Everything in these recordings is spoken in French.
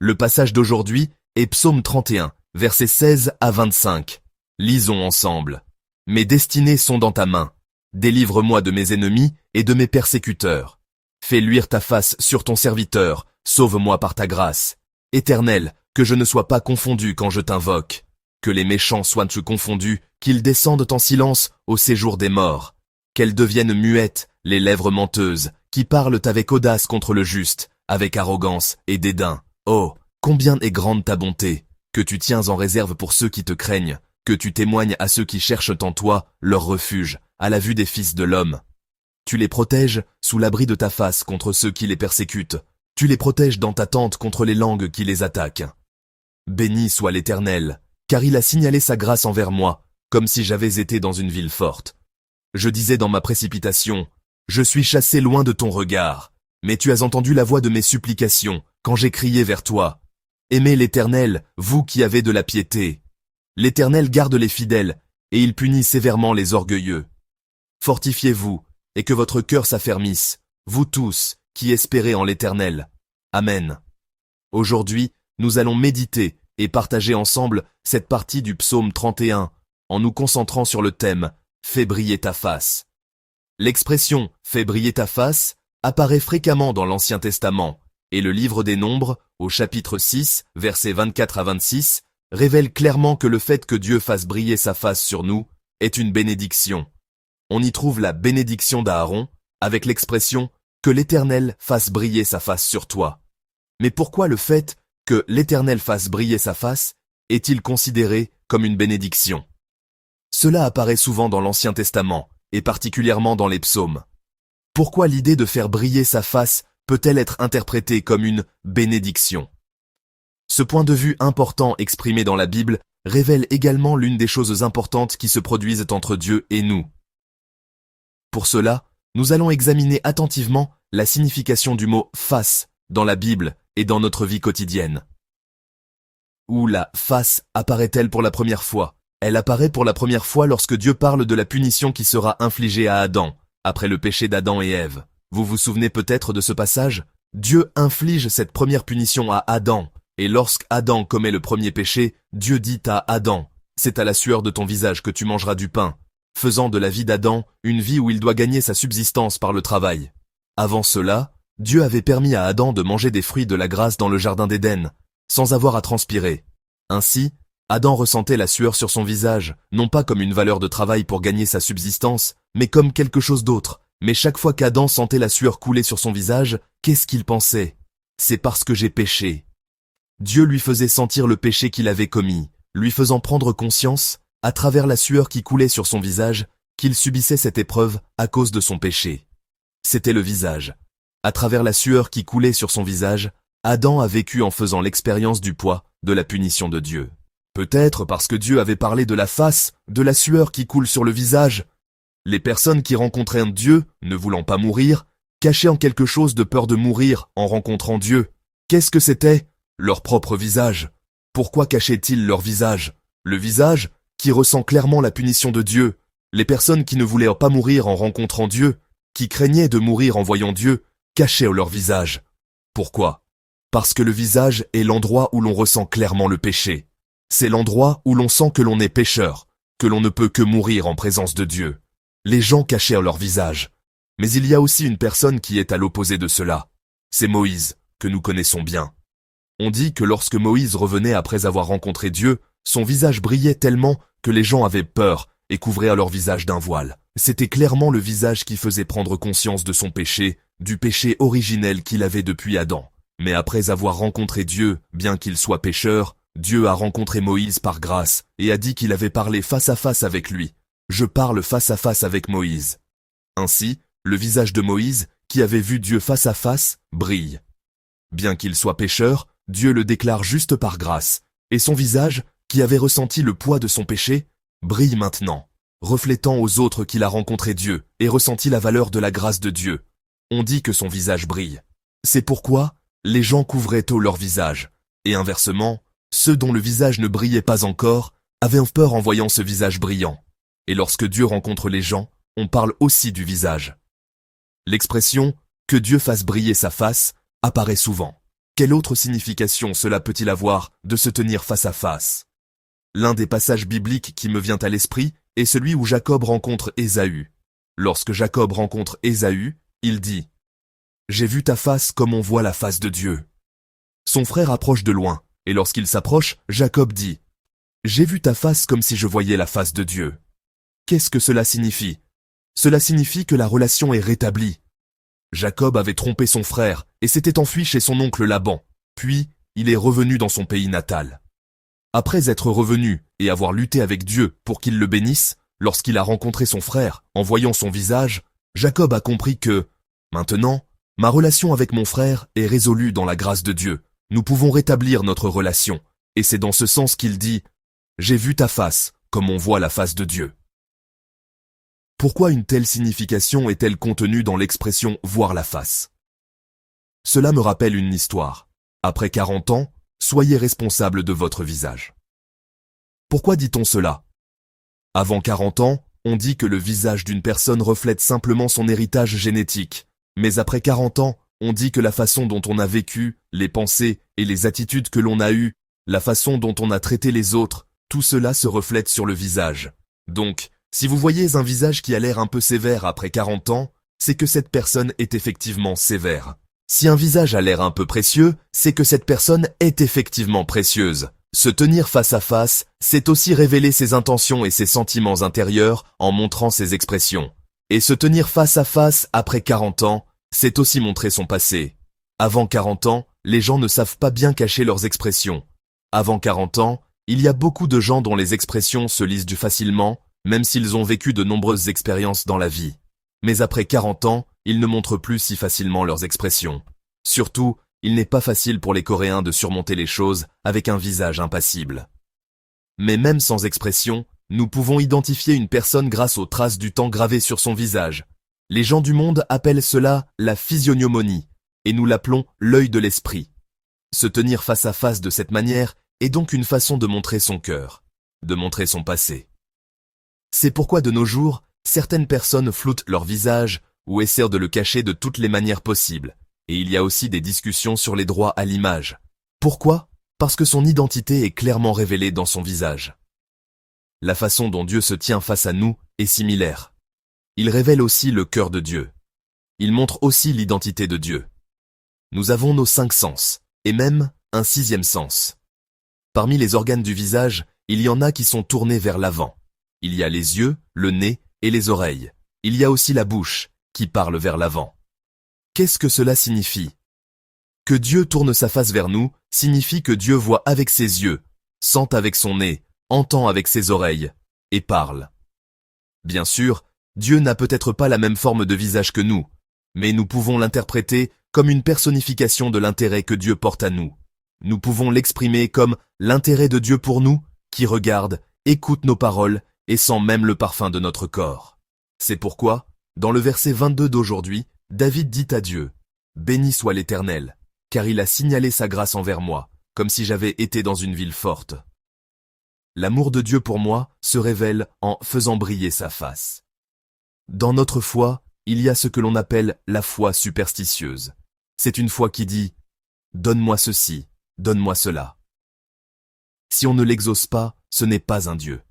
Le passage d'aujourd'hui est Psaume 31, versets 16 à 25. Lisons ensemble. Mes destinées sont dans ta main. Délivre-moi de mes ennemis et de mes persécuteurs. Fais luire ta face sur ton serviteur, sauve-moi par ta grâce. Éternel, que je ne sois pas confondu quand je t'invoque. Que les méchants soient confondus, qu'ils descendent en silence au séjour des morts. Qu'elles deviennent muettes, les lèvres menteuses, qui parlent avec audace contre le juste, avec arrogance et dédain. Oh, combien est grande ta bonté, que tu tiens en réserve pour ceux qui te craignent, que tu témoignes à ceux qui cherchent en toi leur refuge, à la vue des fils de l'homme. Tu les protèges sous l'abri de ta face contre ceux qui les persécutent. Tu les protèges dans ta tente contre les langues qui les attaquent. Béni soit l'Éternel, car il a signalé sa grâce envers moi, comme si j'avais été dans une ville forte. Je disais dans ma précipitation, je suis chassé loin de ton regard, mais tu as entendu la voix de mes supplications, quand j'ai crié vers toi. Aimez l'Éternel, vous qui avez de la piété. L'Éternel garde les fidèles, et il punit sévèrement les orgueilleux. Fortifiez-vous, et que votre cœur s'affermisse, vous tous, qui espérez en l'Éternel. Amen. Aujourd'hui, nous allons méditer et partager ensemble cette partie du psaume 31, en nous concentrant sur le thème « Fais briller ta face ». L'expression « Fais briller ta face » apparaît fréquemment dans l'Ancien Testament, et le livre des Nombres, au chapitre 6, versets 24 à 26, révèle clairement que le fait que Dieu fasse briller sa face sur nous est une bénédiction. On y trouve la bénédiction d'Aaron, avec l'expression « que l'Éternel fasse briller sa face sur toi ». Mais pourquoi le fait que l'Éternel fasse briller sa face est-il considéré comme une bénédiction? Cela apparaît souvent dans l'Ancien Testament, et particulièrement dans les psaumes. Pourquoi l'idée de faire briller sa face peut-elle être interprétée comme une bénédiction? Ce point de vue important exprimé dans la Bible révèle également l'une des choses importantes qui se produisent entre Dieu et nous. Pour cela, nous allons examiner attentivement la signification du mot « face » dans la Bible et dans notre vie quotidienne. Où la face apparaît-elle pour la première fois? Elle apparaît pour la première fois lorsque Dieu parle de la punition qui sera infligée à Adam, après le péché d'Adam et Ève. Vous vous souvenez peut-être de ce passage? Dieu inflige cette première punition à Adam, et lorsqu'Adam commet le premier péché, Dieu dit à Adam, « C'est à la sueur de ton visage que tu mangeras du pain », faisant de la vie d'Adam une vie où il doit gagner sa subsistance par le travail. Avant cela, Dieu avait permis à Adam de manger des fruits de la grâce dans le jardin d'Éden, sans avoir à transpirer. Ainsi, Adam ressentait la sueur sur son visage, non pas comme une valeur de travail pour gagner sa subsistance, mais comme quelque chose d'autre. Mais chaque fois qu'Adam sentait la sueur couler sur son visage, qu'est-ce qu'il pensait? C'est parce que j'ai péché. Dieu lui faisait sentir le péché qu'il avait commis, lui faisant prendre conscience, à travers la sueur qui coulait sur son visage, qu'il subissait cette épreuve à cause de son péché. C'était le visage. À travers la sueur qui coulait sur son visage, Adam a vécu en faisant l'expérience du poids de la punition de Dieu. Peut-être parce que Dieu avait parlé de la face, de la sueur qui coule sur le visage. Les personnes qui rencontraient Dieu, ne voulant pas mourir, cachaient en quelque chose de peur de mourir en rencontrant Dieu. Qu'est-ce que c'était? Leur propre visage. Pourquoi cachaient-ils leur visage? Le visage qui ressent clairement la punition de Dieu. Les personnes qui ne voulaient pas mourir en rencontrant Dieu, qui craignaient de mourir en voyant Dieu, cachaient leur visage. Pourquoi? Parce que le visage est l'endroit où l'on ressent clairement le péché. C'est l'endroit où l'on sent que l'on est pécheur, que l'on ne peut que mourir en présence de Dieu. Les gens cachèrent leur visage. Mais il y a aussi une personne qui est à l'opposé de cela. C'est Moïse, que nous connaissons bien. On dit que lorsque Moïse revenait après avoir rencontré Dieu, son visage brillait tellement que les gens avaient peur et couvraient leur visage d'un voile. C'était clairement le visage qui faisait prendre conscience de son péché, du péché originel qu'il avait depuis Adam. Mais après avoir rencontré Dieu, bien qu'il soit pécheur, Dieu a rencontré Moïse par grâce et a dit qu'il avait parlé face à face avec lui. Je parle face à face avec Moïse. Ainsi, le visage de Moïse, qui avait vu Dieu face à face, brille. Bien qu'il soit pécheur, Dieu le déclare juste par grâce, et son visage, qui avait ressenti le poids de son péché, brille maintenant, reflétant aux autres qu'il a rencontré Dieu et ressenti la valeur de la grâce de Dieu. On dit que son visage brille. C'est pourquoi les gens couvraient tôt leur visage, et inversement, ceux dont le visage ne brillait pas encore avaient peur en voyant ce visage brillant. Et lorsque Dieu rencontre les gens, on parle aussi du visage. L'expression « que Dieu fasse briller sa face » apparaît souvent. Quelle autre signification cela peut-il avoir de se tenir face à face? L'un des passages bibliques qui me vient à l'esprit est celui où Jacob rencontre Ésaü. Lorsque Jacob rencontre Ésaü, il dit « J'ai vu ta face comme on voit la face de Dieu ». Son frère approche de loin, et lorsqu'il s'approche, Jacob dit « J'ai vu ta face comme si je voyais la face de Dieu ». Qu'est-ce que cela signifie? Cela signifie que la relation est rétablie. Jacob avait trompé son frère et s'était enfui chez son oncle Laban. Puis, il est revenu dans son pays natal. Après être revenu et avoir lutté avec Dieu pour qu'il le bénisse, lorsqu'il a rencontré son frère, en voyant son visage, Jacob a compris que, maintenant, ma relation avec mon frère est résolue dans la grâce de Dieu. Nous pouvons rétablir notre relation. Et c'est dans ce sens qu'il dit « J'ai vu ta face, comme on voit la face de Dieu ». Pourquoi une telle signification est-elle contenue dans l'expression « voir la face » ? Cela me rappelle une histoire. Après 40 ans, soyez responsable de votre visage. Pourquoi dit-on cela? Avant 40 ans, on dit que le visage d'une personne reflète simplement son héritage génétique. Mais après 40 ans, on dit que la façon dont on a vécu, les pensées et les attitudes que l'on a eues, la façon dont on a traité les autres, tout cela se reflète sur le visage. Donc, si vous voyez un visage qui a l'air un peu sévère après 40 ans, c'est que cette personne est effectivement sévère. Si un visage a l'air un peu précieux, c'est que cette personne est effectivement précieuse. Se tenir face à face, c'est aussi révéler ses intentions et ses sentiments intérieurs en montrant ses expressions. Et se tenir face à face après 40 ans, c'est aussi montrer son passé. Avant 40 ans, les gens ne savent pas bien cacher leurs expressions. Avant 40 ans, il y a beaucoup de gens dont les expressions se lisent du facilement, même s'ils ont vécu de nombreuses expériences dans la vie. Mais après 40 ans, ils ne montrent plus si facilement leurs expressions. Surtout, il n'est pas facile pour les Coréens de surmonter les choses avec un visage impassible. Mais même sans expression, nous pouvons identifier une personne grâce aux traces du temps gravées sur son visage. Les gens du monde appellent cela la physiognomonie, et nous l'appelons l'œil de l'esprit. Se tenir face à face de cette manière est donc une façon de montrer son cœur, de montrer son passé. C'est pourquoi de nos jours, certaines personnes floutent leur visage ou essaient de le cacher de toutes les manières possibles. Et il y a aussi des discussions sur les droits à l'image. Pourquoi? Parce que son identité est clairement révélée dans son visage. La façon dont Dieu se tient face à nous est similaire. Il révèle aussi le cœur de Dieu. Il montre aussi l'identité de Dieu. Nous avons nos 5 sens, et même un 6e sens. Parmi les organes du visage, il y en a qui sont tournés vers l'avant. Il y a les yeux, le nez et les oreilles. Il y a aussi la bouche, qui parle vers l'avant. Qu'est-ce que cela signifie? Que Dieu tourne sa face vers nous signifie que Dieu voit avec ses yeux, sent avec son nez, entend avec ses oreilles, et parle. Bien sûr, Dieu n'a peut-être pas la même forme de visage que nous, mais nous pouvons l'interpréter comme une personnification de l'intérêt que Dieu porte à nous. Nous pouvons l'exprimer comme l'intérêt de Dieu pour nous, qui regarde, écoute nos paroles et sent même le parfum de notre corps. C'est pourquoi, dans le verset 22 d'aujourd'hui, David dit à Dieu, « Béni soit l'Éternel, car il a signalé sa grâce envers moi, comme si j'avais été dans une ville forte. » L'amour de Dieu pour moi se révèle en faisant briller sa face. Dans notre foi, il y a ce que l'on appelle la foi superstitieuse. C'est une foi qui dit « Donne-moi ceci, donne-moi cela ». Si on ne l'exauce pas, ce n'est pas un Dieu.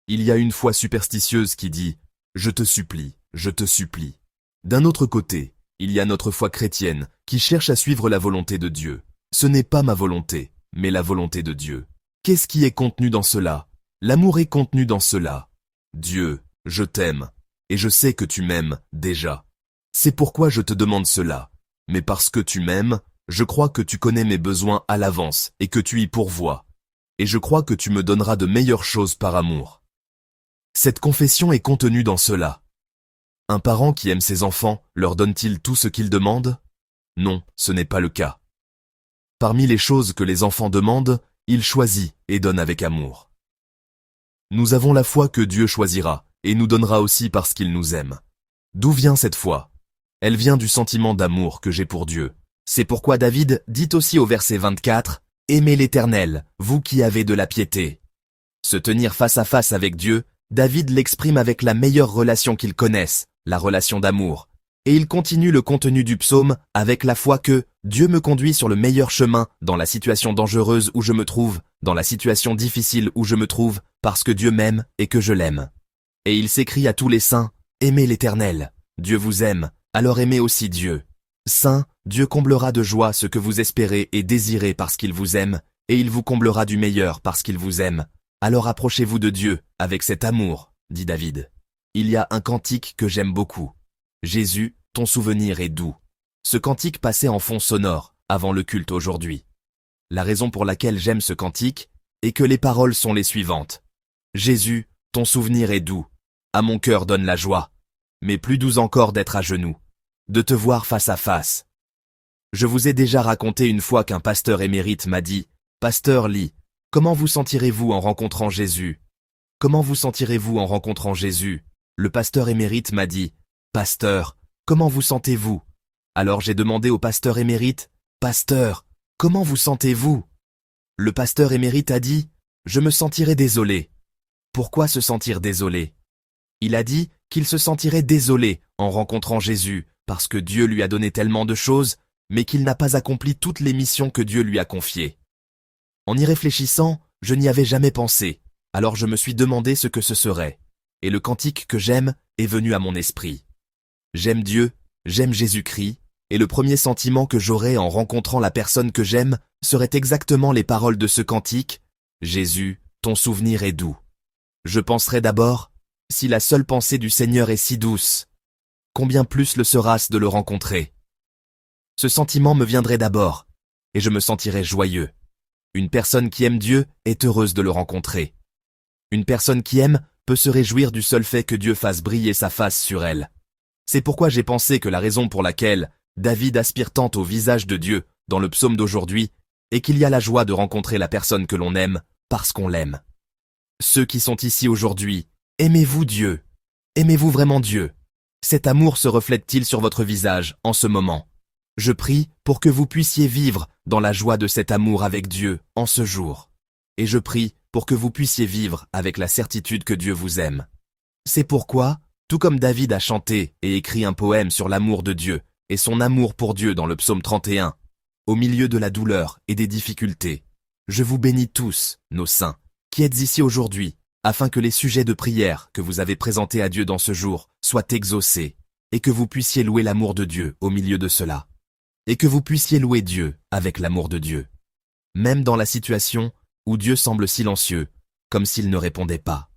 Il y a une foi superstitieuse qui dit « Je te supplie, je te supplie ». D'un autre côté, il y a notre foi chrétienne qui cherche à suivre la volonté de Dieu. Ce n'est pas ma volonté, mais la volonté de Dieu. Qu'est-ce qui est contenu dans cela? L'amour est contenu dans cela. Dieu, je t'aime, et je sais que tu m'aimes déjà. C'est pourquoi je te demande cela. Mais parce que tu m'aimes, je crois que tu connais mes besoins à l'avance et que tu y pourvois. Et je crois que tu me donneras de meilleures choses par amour. Cette confession est contenue dans cela. Un parent qui aime ses enfants leur donne-t-il tout ce qu'ils demandent? Non, ce n'est pas le cas. Parmi les choses que les enfants demandent, il choisit et donne avec amour. Nous avons la foi que Dieu choisira et nous donnera aussi parce qu'il nous aime. D'où vient cette foi? Elle vient du sentiment d'amour que j'ai pour Dieu. C'est pourquoi David dit aussi au verset 24, « Aimez l'Éternel, vous qui avez de la piété. » Se tenir face à face avec Dieu, David l'exprime avec la meilleure relation qu'il connaisse, la relation d'amour. Et il continue le contenu du psaume avec la foi que Dieu me conduit sur le meilleur chemin dans la situation dangereuse où je me trouve, dans la situation difficile où je me trouve, parce que Dieu m'aime et que je l'aime. Et il s'écrie à tous les saints, aimez l'Éternel, Dieu vous aime, alors aimez aussi Dieu. Saint, Dieu comblera de joie ce que vous espérez et désirez parce qu'il vous aime, et il vous comblera du meilleur parce qu'il vous aime. Alors approchez-vous de Dieu avec cet amour, dit David. Il y a un cantique que j'aime beaucoup. Jésus, ton souvenir est doux. Ce cantique passait en fond sonore, avant le culte aujourd'hui. La raison pour laquelle j'aime ce cantique est que les paroles sont les suivantes. Jésus, ton souvenir est doux. À mon cœur donne la joie. Mais plus doux encore d'être à genoux. De te voir face à face. Je vous ai déjà raconté une fois qu'un pasteur émérite m'a dit « Pasteur Lee, comment vous sentirez-vous en rencontrant Jésus ?» Comment vous sentirez-vous en rencontrant Jésus? Le pasteur émérite m'a dit « Pasteur, comment vous sentez-vous » Alors j'ai demandé au pasteur émérite « Pasteur, comment vous sentez-vous » Le pasteur émérite a dit « Je me sentirai désolé. » Pourquoi se sentir désolé? Il a dit qu'il se sentirait désolé en rencontrant Jésus parce que Dieu lui a donné tellement de choses, mais qu'il n'a pas accompli toutes les missions que Dieu lui a confiées. En y réfléchissant, je n'y avais jamais pensé, alors je me suis demandé ce que ce serait. Et le cantique que j'aime est venu à mon esprit. J'aime Dieu, j'aime Jésus-Christ, et le premier sentiment que j'aurais en rencontrant la personne que j'aime serait exactement les paroles de ce cantique « Jésus, ton souvenir est doux ». Je penserais d'abord « Si la seule pensée du Seigneur est si douce, combien plus le sera-ce de le rencontrer ?» Ce sentiment me viendrait d'abord, et je me sentirais joyeux. Une personne qui aime Dieu est heureuse de le rencontrer. Une personne qui aime peut se réjouir du seul fait que Dieu fasse briller sa face sur elle. C'est pourquoi j'ai pensé que la raison pour laquelle David aspire tant au visage de Dieu dans le psaume d'aujourd'hui est qu'il y a la joie de rencontrer la personne que l'on aime parce qu'on l'aime. Ceux qui sont ici aujourd'hui, aimez-vous Dieu? Aimez-vous vraiment Dieu? Cet amour se reflète-t-il sur votre visage en ce moment? Je prie pour que vous puissiez vivre dans la joie de cet amour avec Dieu en ce jour. Et je prie pour que vous puissiez vivre avec la certitude que Dieu vous aime. C'est pourquoi, tout comme David a chanté et écrit un poème sur l'amour de Dieu et son amour pour Dieu dans le psaume 31, au milieu de la douleur et des difficultés, je vous bénis tous, nos saints, qui êtes ici aujourd'hui, afin que les sujets de prière que vous avez présentés à Dieu dans ce jour soient exaucés, et que vous puissiez louer l'amour de Dieu au milieu de cela. Et que vous puissiez louer Dieu avec l'amour de Dieu. Même dans la situation où Dieu semble silencieux, comme s'il ne répondait pas.